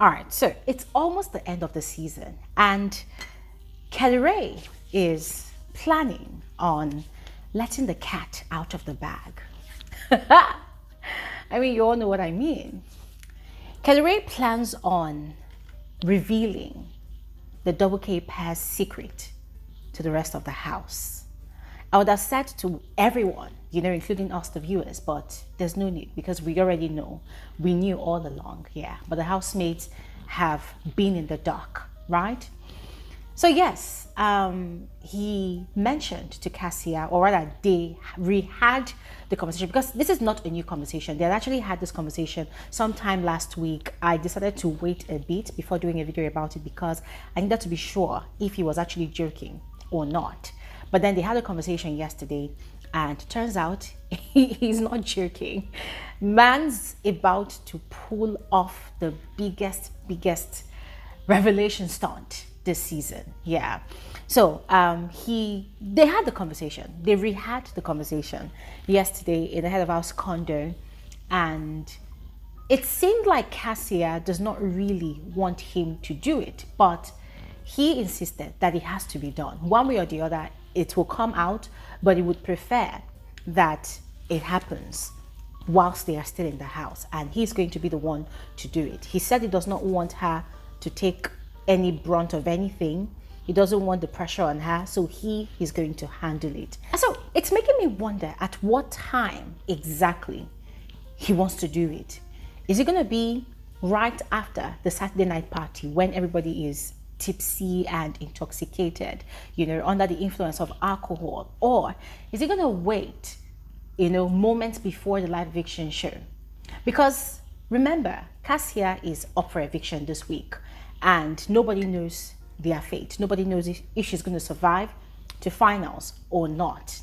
All right, so it's almost the end of the season, and Kellyrae is planning on letting the cat out of the bag. I mean, you all know what I mean. Kellyrae plans on revealing the Double K pair's secret to the rest of the house. I would have said to everyone, including us, the viewers, but there's no need because we already know. We knew all along, yeah. But the housemates have been in the dark, right? So yes, he mentioned to Kassia'S, or rather they had the conversation, because this is not a new conversation. They had actually had this conversation sometime last week. I decided to wait a bit before doing a video about it because I needed to be sure if he was actually joking or not. But then they had a conversation yesterday, and turns out he's not joking. Man's about to pull off the biggest revelation stunt this season. Yeah. So they had the conversation. They re-had the conversation yesterday in the head of house condo, and it seemed like Kassia'S does not really want him to do it, but he insisted that it has to be done one way or the other. It will come out, but he would prefer that it happens whilst they are still in the house, and he's going to be the one to do it. He said he does not want her to take any brunt of anything. He doesn't want the pressure on her, so he is going to handle it. And so it's making me wonder at what time exactly he wants to do it. Is it going to be right after the Saturday night party when everybody is tipsy and intoxicated, under the influence of alcohol? Or is he going to wait, moments before the live eviction show? Because remember, Kassia'S is up for eviction this week, and nobody knows their fate. Nobody knows if she's going to survive to finals or not.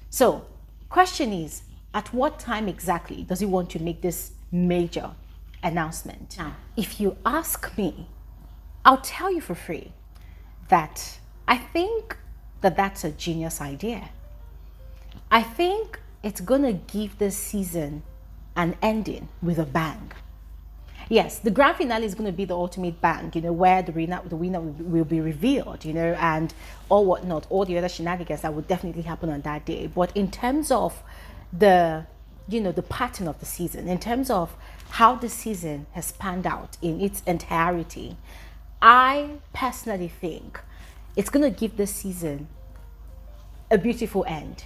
So question is, at what time exactly does he want to make this major announcement? Now, if you ask me, I'll tell you for free that I think that that's a genius idea. I think it's gonna give this season an ending with a bang. Yes, the grand finale is going to be the ultimate bang, where the winner will be revealed, and all whatnot, all the other shenanigans that would definitely happen on that day. But in terms of the pattern of the season, in terms of how the season has panned out in its entirety, I personally think it's going to give this season a beautiful end,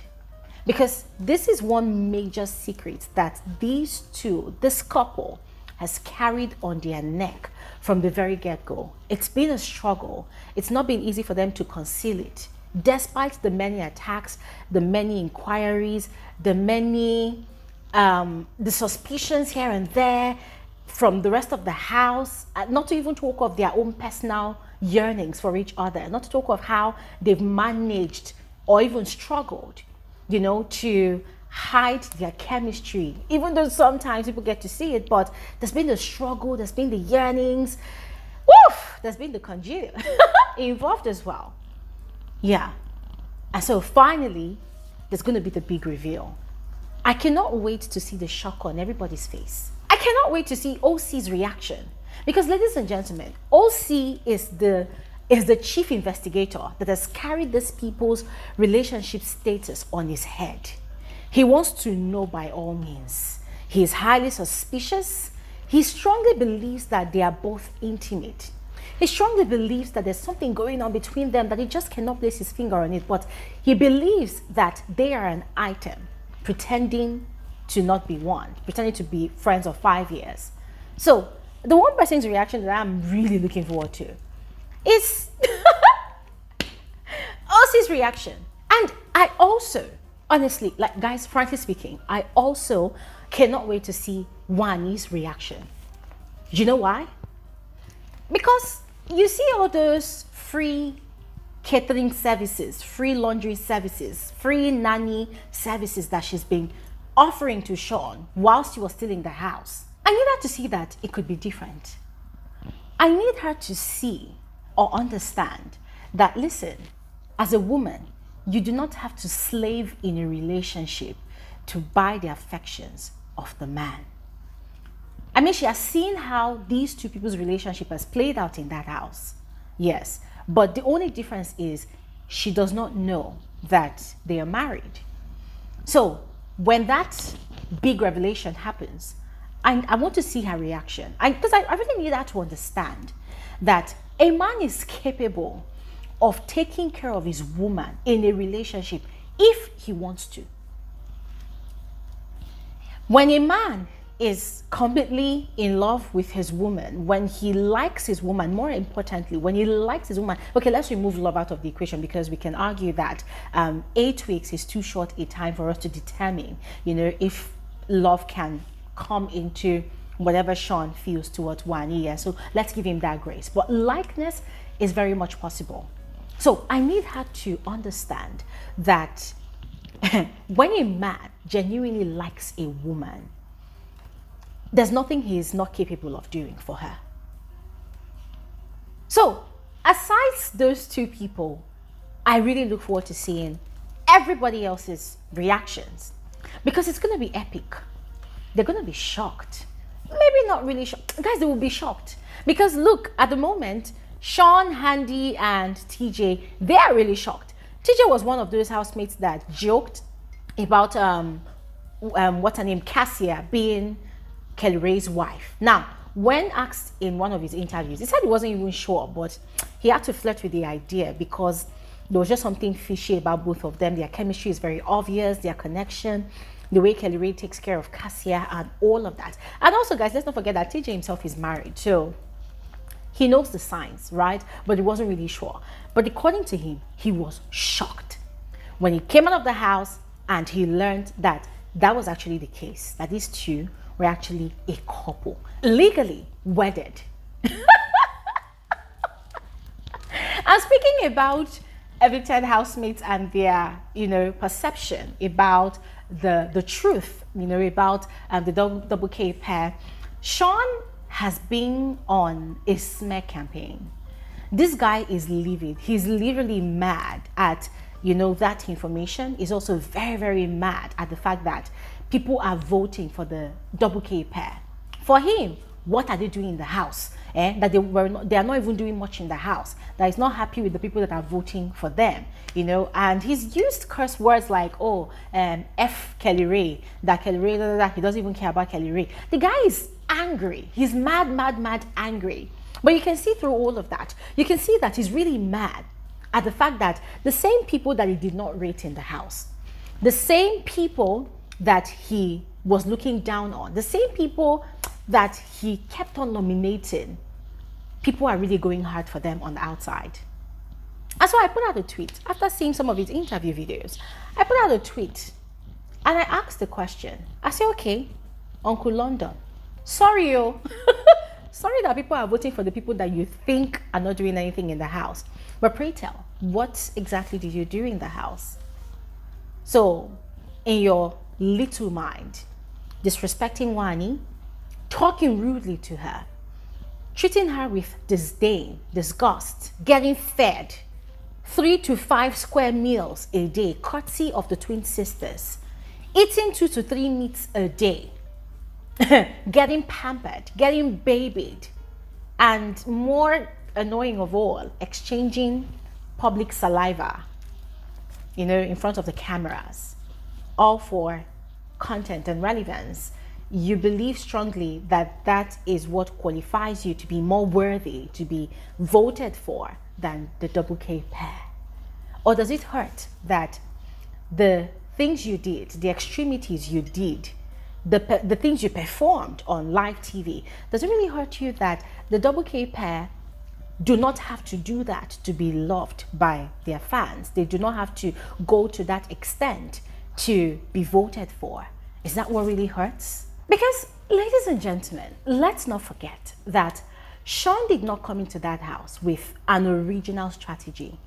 because this is one major secret that this couple has carried on their neck from the very get-go. It's been a struggle. It's not been easy for them to conceal it, despite the many attacks, the many inquiries, the suspicions here and there from the rest of the house, not to even talk of their own personal yearnings for each other, not to talk of how they've managed or even struggled, to hide their chemistry, even though sometimes people get to see it. But there's been the struggle, there's been the yearnings, woof, there's been the congeal involved as well. Yeah. And so finally, there's going to be the big reveal. I cannot wait to see the shock on everybody's face. I cannot wait to see OC's reaction, because, ladies and gentlemen, OC is the chief investigator that has carried these people's relationship status on his head. He wants to know by all means. He is highly suspicious. He strongly believes that they are both intimate. He strongly believes that there's something going on between them that he just cannot place his finger on it, but he believes that they are an item, pretending to not be one, pretending to be friends of 5 years. So the one person's reaction that I'm really looking forward to is OC's reaction. And I also, honestly, guys, frankly speaking, I also cannot wait to see Wani's reaction. You know why? Because you see all those free catering services, free laundry services, free nanny services that she's been offering to Sean whilst he was still in the house. I need her to see that it could be different. I need her to see or understand that, listen, as a woman, you do not have to slave in a relationship to buy the affections of the man. I mean, she has seen how these two people's relationship has played out in that house. Yes. But the only difference is she does not know that they are married. So when that big revelation happens, I want to see her reaction. Because I really need her to understand that a man is capable of taking care of his woman in a relationship if he wants to. When a man is completely in love with his woman, when he likes his woman, more importantly, when he likes his woman, okay, let's remove love out of the equation, because we can argue that 8 weeks is too short a time for us to determine, you know, if love can come into whatever Sean feels towards Nwaanyị. So let's give him that grace. But likeness is very much possible. So I need her to understand that when a man genuinely likes a woman, there's nothing he is not capable of doing for her. So aside those two people, I really look forward to seeing everybody else's reactions, because it's going to be epic. They're going to be shocked. Maybe not really shocked. Guys, they will be shocked. Because look, at the moment, Sean, Ndi, and TJ, they are really shocked. TJ was one of those housemates that joked about, what's her name, Kassia'S being Kellyrae's wife. Now, when asked in one of his interviews, he said he wasn't even sure, but he had to flirt with the idea because there was just something fishy about both of them. Their chemistry is very obvious, their connection, the way Kellyrae takes care of Kassia'S and all of that. And also, guys, let's not forget that TJ himself is married, so he knows the signs, right? But he wasn't really sure. But according to him, he was shocked when he came out of the house and he learned that that was actually the case, that these two were actually a couple, legally wedded. And speaking about evicted housemates and their, you know, perception about the truth, you know, about the double K pair, Sean has been on a smear campaign. This guy is livid. He's literally mad at, you know, that information. He's also very, very mad at the fact that people are voting for the double K pair. For him, what are they doing in the house? That they are not even doing much in the house. That he's not happy with the people that are voting for them, you know. And he's used curse words like, oh, F Kellyrae, that Kellyrae, he doesn't even care about Kellyrae. The guy is angry. He's mad, mad, mad angry. But you can see through all of that, you can see that he's really mad at the fact that the same people that he did not rate in the house, the same people that he was looking down on, the same people that he kept on nominating, people are really going hard for them on the outside. And so I put out a tweet after seeing some of his interview videos. I put out a tweet and I asked the question. I said, okay, Uncle London, sorry, yo. Sorry that people are voting for the people that you think are not doing anything in the house. But pray tell, what exactly did you do in the house? So, in your little mind, disrespecting Nwaanyị, talking rudely to her, treating her with disdain, disgust, getting fed 3 to 5 square meals a day, courtesy of the twin sisters, eating 2 to 3 meats a day, getting pampered, getting babied, and more annoying of all, exchanging public saliva, you know, in front of the cameras, all for content and relevance. You believe strongly that that is what qualifies you to be more worthy to be voted for than the double K pair? Or does it hurt that the things you did, the extremities you did, the things you performed on live TV, does it really hurt you that the double K pair do not have to do that to be loved by their fans? They do not have to go to that extent to be voted for. Is that what really hurts? Because, ladies and gentlemen, let's not forget that Sean did not come into that house with an original strategy.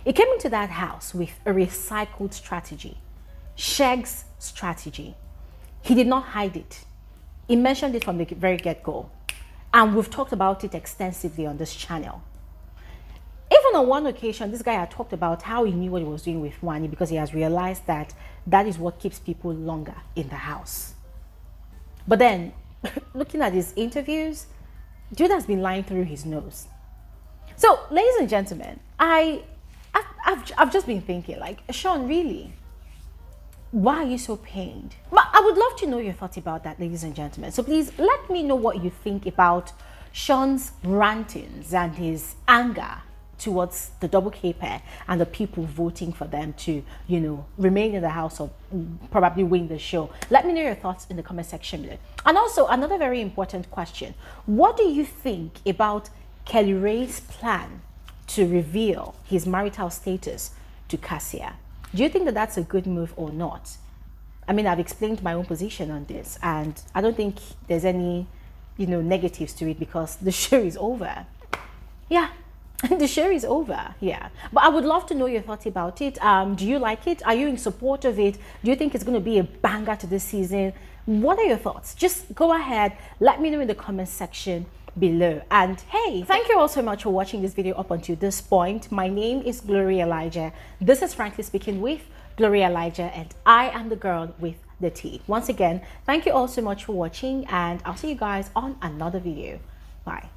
He came into that house with a recycled strategy, Sheg's strategy. He did not hide it. He mentioned it from the very get-go. And we've talked about it extensively on this channel. Even on one occasion, this guy had talked about how he knew what he was doing with Nwaanyị because he has realized that that is what keeps people longer in the house. But then looking at his interviews, dude has been lying through his nose. So, ladies and gentlemen, I've just been thinking, like, Sean, really, why are you so pained? But I would love to know your thoughts about that, ladies and gentlemen. So please let me know what you think about Sean's rantings and his anger towards the double K pair and the people voting for them to, you know, remain in the house or probably win the show. Let me know your thoughts in the comment section below. And also, another very important question. What do you think about Kellyrae's plan to reveal his marital status to Kassia'S? Do you think that that's a good move or not? I mean, I've explained my own position on this, and I don't think there's any, you know, negatives to it because the show is over. Yeah, the show is over. Yeah, but I would love to know your thoughts about it. Do you like it? Are you in support of it? Do you think it's going to be a banger to this season? What are your thoughts? Just go ahead, let me know in the comment section below. And hey, thank you all so much for watching this video up until this point. My name is Bbnaija. This is Frankly Speaking with Bbnaija, and I am the girl with the tea. Once again, thank you all so much for watching, and I'll see you guys on another video. Bye.